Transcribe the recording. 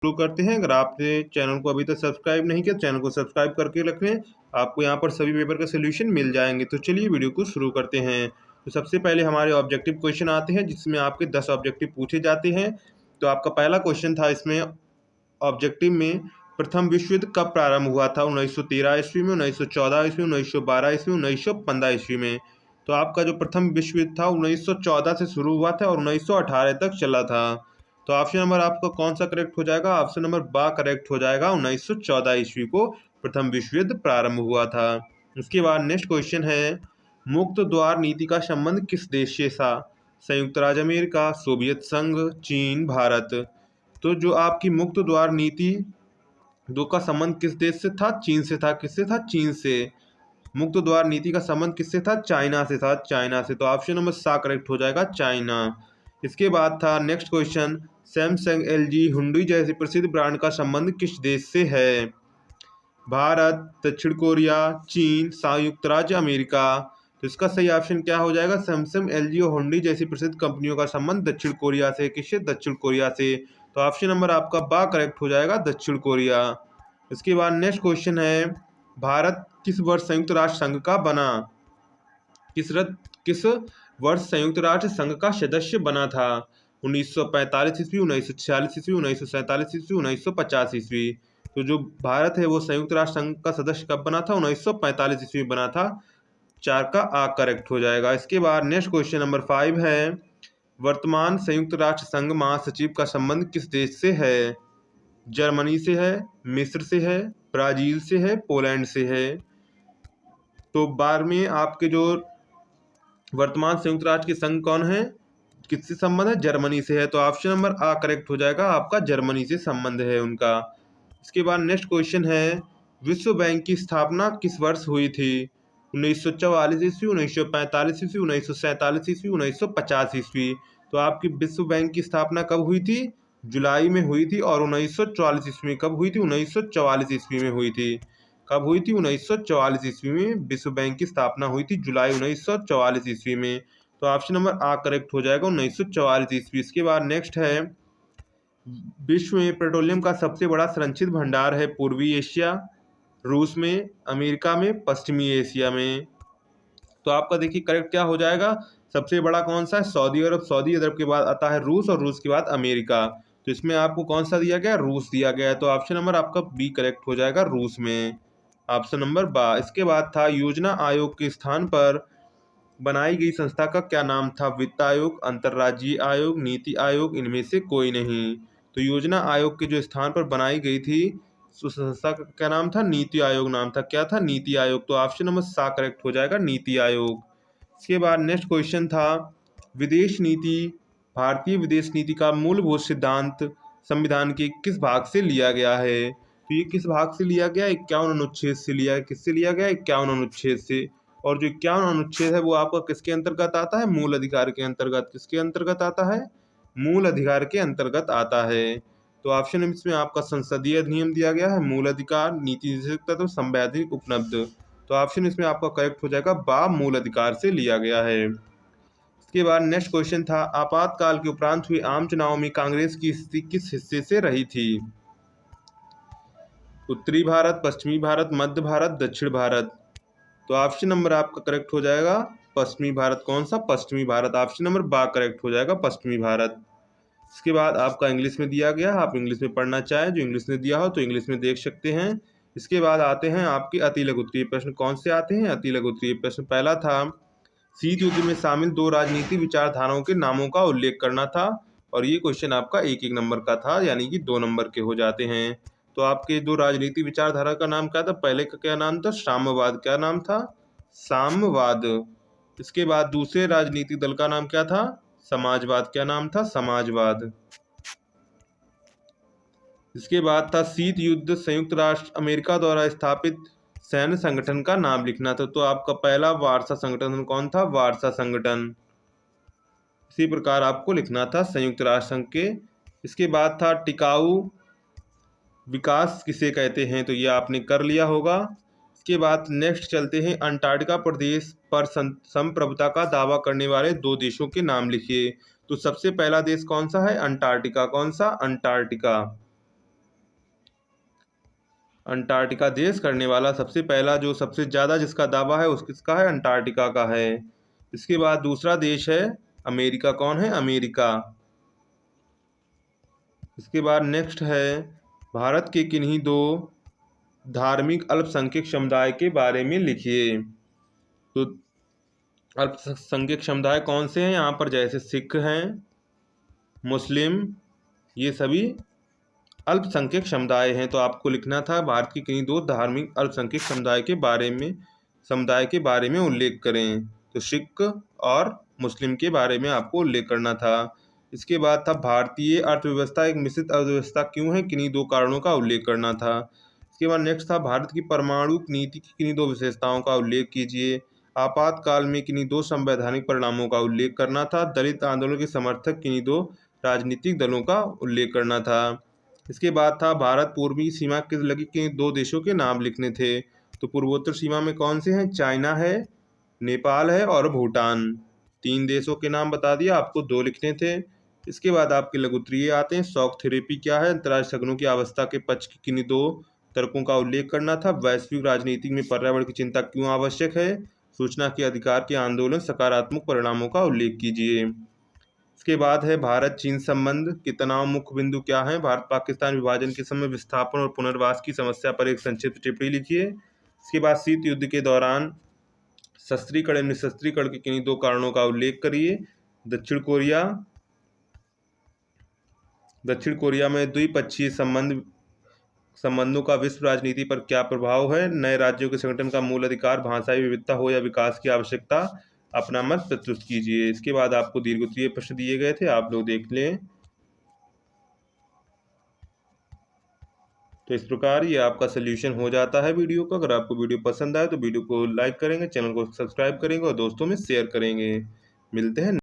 शुरू करते हैं। अगर आपने चैनल को अभी तक सब्सक्राइब नहीं किया, चैनल को सब्सक्राइब करके रख लें। आपको यहाँ पर सभी पेपर का सोल्यूशन मिल जाएंगे। तो चलिए वीडियो को शुरू करते हैं। तो सबसे पहले हमारे ऑब्जेक्टिव क्वेश्चन आते हैं, जिसमें आपके 10 ऑब्जेक्टिव पूछे जाते हैं। तो आपका पहला क्वेश्चन था इसमें ऑब्जेक्टिव में, प्रथम विश्व युद्ध कब प्रारंभ हुआ था? 1913 ईस्वी में, 1914 ईस्वी में, 1912 ईस्वी में, 1915 ईस्वी में। तो आपका जो प्रथम विश्व युद्ध था 1914 से शुरू हुआ था और 1918 तक चला था। तो ऑप्शन नंबर आपका कौन सा करेक्ट हो जाएगा? ऑप्शन नंबर बा करेक्ट हो जाएगा। 1914 ईस्वी को प्रथम विश्व युद्ध प्रारंभ हुआ था। उसके बाद नेक्स्ट क्वेश्चन है, मुक्त द्वार नीति का संबंध किस देश से था? संयुक्त राज्य अमेरिका, सोवियत संघ, चीन, भारत। तो जो आपकी मुक्त द्वार नीति दो का संबंध किस देश से था? चीन से था। किससे था? चीन से। मुक्त द्वार नीति का संबंध किससे था? चाइना से था। चाइना से। तो ऑप्शन नंबर सा करेक्ट हो जाएगा, चाइना। इसके बाद था next question, Samsung, LG, Hyundai जैसे प्रसिद्ध ब्रांड का संबंध किस देश से है? भारत, दक्षिण कोरिया, चीन, संयुक्त राज्य अमेरिका। तो इसका सही ऑप्शन क्या हो जाएगा? सैमसंग, एलजी और हुंडई जैसी प्रसिद्ध कंपनियों का संबंध दक्षिण कोरिया से। किससे? दक्षिण कोरिया से। तो ऑप्शन नंबर आपका बा करेक्ट हो जाएगा, दक्षिण कोरिया। इसके बाद नेक्स्ट क्वेश्चन है, भारत किस वर्ष संयुक्त राष्ट्र संघ का बना? किस वर्ष संयुक्त राष्ट्र संघ का सदस्य बना था? 1945 ईस्वी, 1946 ईस्वी, 1947 ईस्वी, 1950 ईस्वी। तो जो भारत है वो संयुक्त राष्ट्र संघ का सदस्य कब बना था? 1945 ईस्वी बना था। 4 का आ करेक्ट हो जाएगा। इसके बाद नेक्स्ट क्वेश्चन नंबर 5 है, वर्तमान संयुक्त राष्ट्र संघ महासचिव का संबंध किस देश से है? जर्मनी से है, मिस्र से है, ब्राजील से है, पोलैंड से है। तो 12वें आपके जो वर्तमान संयुक्त राष्ट्र के संघ कौन है, किससे संबंध है? जर्मनी से है। तो ऑप्शन नंबर आ करेक्ट हो जाएगा, आपका जर्मनी से संबंध है उनका। इसके बाद नेक्स्ट क्वेश्चन है, विश्व बैंक की स्थापना किस वर्ष हुई थी? 1944 ईस्वी, 1945 ईस्वी, 1947 ईस्वी, 1950 ईस्वी। तो आपकी विश्व बैंक की स्थापना कब हुई थी? जुलाई में हुई थी। और 1944 ईस्वी में कब हुई थी? 1944 ईस्वी में हुई थी। कब हुई थी? 1944 ईस्वी में विश्व बैंक की स्थापना हुई थी, जुलाई 1944 ईस्वी में। तो ऑप्शन नंबर आ करेक्ट हो जाएगा, 1944 ईस्वी। इसके बाद नेक्स्ट है, विश्व में पेट्रोलियम का सबसे बड़ा संरक्षित भंडार है पूर्वी एशिया, रूस में, अमेरिका में, पश्चिमी एशिया में। तो आपका देखिए करेक्ट क्या हो जाएगा? सबसे बड़ा कौन सा है? सऊदी अरब। सऊदी अरब के बाद आता है रूस और रूस के बाद अमेरिका। तो इसमें आपको कौन सा दिया गया? रूस दिया गया है। तो ऑप्शन नंबर आपका बी करेक्ट हो जाएगा, रूस में। ऑप्शन नंबर बा। इसके बाद था, योजना आयोग के स्थान पर बनाई गई संस्था का क्या नाम था? वित्त आयोग, अंतर्राज्यीय आयोग, नीति आयोग, इनमें से कोई नहीं। तो योजना आयोग के जो स्थान पर बनाई गई थी उस संस्था का क्या नाम था? नीति आयोग नाम था। क्या था? नीति आयोग। तो ऑप्शन नंबर सा करेक्ट हो जाएगा, नीति आयोग। इसके बाद नेक्स्ट क्वेश्चन था, विदेश नीति, भारतीय विदेश नीति का मूलभूत सिद्धांत संविधान के किस भाग से लिया गया है? तो ये किस भाग से लिया गया? 51 अनुच्छेद से लिया है। किससे लिया गया? 51 अनुच्छेद से। और जो 51 अनुच्छेद है वो आपका किसके अंतर्गत आता है? मूल अधिकार के अंतर्गत। किसके अंतर्गत आता है? मूल अधिकार के अंतर्गत आता है। तो ऑप्शन इसमें आपका संसदीय अधिनियम दिया गया है, मूल अधिकार, नीति निर्देशक तत्व, संवैधानिक उपलब्ध। तो ऑप्शन इसमें आपका करेक्ट हो जाएगा, बा, मूल अधिकार से लिया गया है। इसके बाद नेक्स्ट क्वेश्चन था, आपातकाल के उपरांत हुए आम चुनाव में कांग्रेस की स्थिति किस हिस्से से रही थी? उत्तरी भारत, पश्चिमी भारत, मध्य भारत, दक्षिण भारत। तो ऑप्शन नंबर आपका करेक्ट हो जाएगा पश्चिमी भारत। कौन सा? पश्चिमी भारत। ऑप्शन नंबर बा करेक्ट हो जाएगा, पश्चिमी भारत। इसके बाद आपका इंग्लिश में दिया गया, आप इंग्लिश में पढ़ना चाहें, जो इंग्लिश में दिया हो तो इंग्लिश में देख सकते हैं। इसके बाद आते हैं आपके अति लघु उत्तरीय प्रश्न। कौन से आते हैं? अति लघु उत्तरीय प्रश्न। पहला था, शीत युद्ध में शामिल 2 राजनीतिक विचारधाराओं के नामों का उल्लेख करना था। और ये क्वेश्चन आपका 1-1 नंबर का था, यानी कि 2 नंबर के हो जाते हैं। तो आपके 2 राजनीतिक विचारधारा का नाम क्या था? पहले का क्या नाम था? साम्यवाद। क्या नाम था? साम्यवाद। इसके बाद दूसरे राजनीतिक दल का नाम क्या था? समाजवाद। क्या नाम था? समाजवाद। इसके बाद था, शीत युद्ध संयुक्त राष्ट्र अमेरिका द्वारा स्थापित सैन्य संगठन का नाम लिखना था। तो आपका पहला वारसा संगठन कौन था? वारसा संगठन। इसी प्रकार आपको लिखना था संयुक्त राष्ट्र संघ के। इसके बाद था, टिकाऊ विकास किसे कहते हैं? तो ये आपने कर लिया होगा। इसके बाद नेक्स्ट चलते हैं, अंटार्कटिका प्रदेश पर संप्रभुता का दावा करने वाले 2 देशों के नाम लिखिए। तो सबसे पहला देश कौन सा है? अंटार्कटिका। कौन सा? अंटार्कटिका। अंटार्कटिका देश करने वाला सबसे पहला जो सबसे ज़्यादा जिसका दावा है उस किसका है, अंटार्कटिका का है। इसके बाद दूसरा देश है अमेरिका। कौन है, अमेरिका। इसके बाद नेक्स्ट है भारत के किन्हीं दो धार्मिक अल्पसंख्यक समुदाय के बारे में लिखिए। तो अल्पसंख्यक समुदाय कौन से हैं यहाँ पर, जैसे सिख हैं, मुस्लिम, ये सभी अल्पसंख्यक समुदाय हैं। तो आपको लिखना था भारत के किन्हीं दो धार्मिक अल्पसंख्यक समुदाय के बारे में उल्लेख करें। तो सिख और मुस्लिम के बारे में आपको उल्लेख करना था। इसके बाद था भारतीय अर्थव्यवस्था एक मिश्रित अर्थव्यवस्था क्यों है, किन्हीं दो कारणों का उल्लेख करना था। इसके बाद नेक्स्ट था भारत की परमाणु नीति की किन्हीं दो विशेषताओं का उल्लेख कीजिए। आपातकाल में किन्हीं दो संवैधानिक परिणामों का उल्लेख करना था। दलित आंदोलन के समर्थक किन्हीं दो राजनीतिक दलों का उल्लेख करना था। इसके बाद था भारत पूर्वी सीमा के लगी किन दो देशों के नाम लिखने थे। तो पूर्वोत्तर सीमा में कौन से हैं, चाइना है, नेपाल है और भूटान। 3 देशों के नाम बता दिया, आपको 2 लिखने थे। इसके बाद आपके लघुत्तरीय आते हैं। शॉक थेरेपी क्या है, अंतर्राष्ट्रीय शगनों की अवस्था के पक्ष की किन्हीं दो तर्कों का उल्लेख करना था। वैश्विक राजनीति में पर्यावरण की चिंता क्यों आवश्यक है, सूचना के अधिकार के आंदोलन सकारात्मक परिणामों का उल्लेख कीजिए। इसके बाद है भारत चीन संबंध के तनाव मुख्य बिंदु क्या है। भारत पाकिस्तान विभाजन के समय विस्थापन और पुनर्वास की समस्या पर एक संक्षिप्त टिप्पणी लिखिए। इसके बाद शीत युद्ध के दौरान सस्त्रीकरण एवं निशस्त्रीकरण के किन्हीं दो कारणों का उल्लेख करिए। दक्षिण कोरिया में द्विपक्षीय संबंधों का विश्व राजनीति पर क्या प्रभाव है। नए राज्यों के संगठन का मूल अधिकार, भाषाई विविधता हो या विकास की आवश्यकता, अपना मत प्रस्तुत कीजिए। इसके बाद आपको दीर्घोत्तरीय प्रश्न दिए गए थे, आप लोग देख लें। तो इस प्रकार ये आपका सोल्यूशन हो जाता है वीडियो का। अगर आपको वीडियो पसंद आए तो वीडियो को लाइक करेंगे, चैनल को सब्सक्राइब करेंगे और दोस्तों में शेयर करेंगे। मिलते हैं।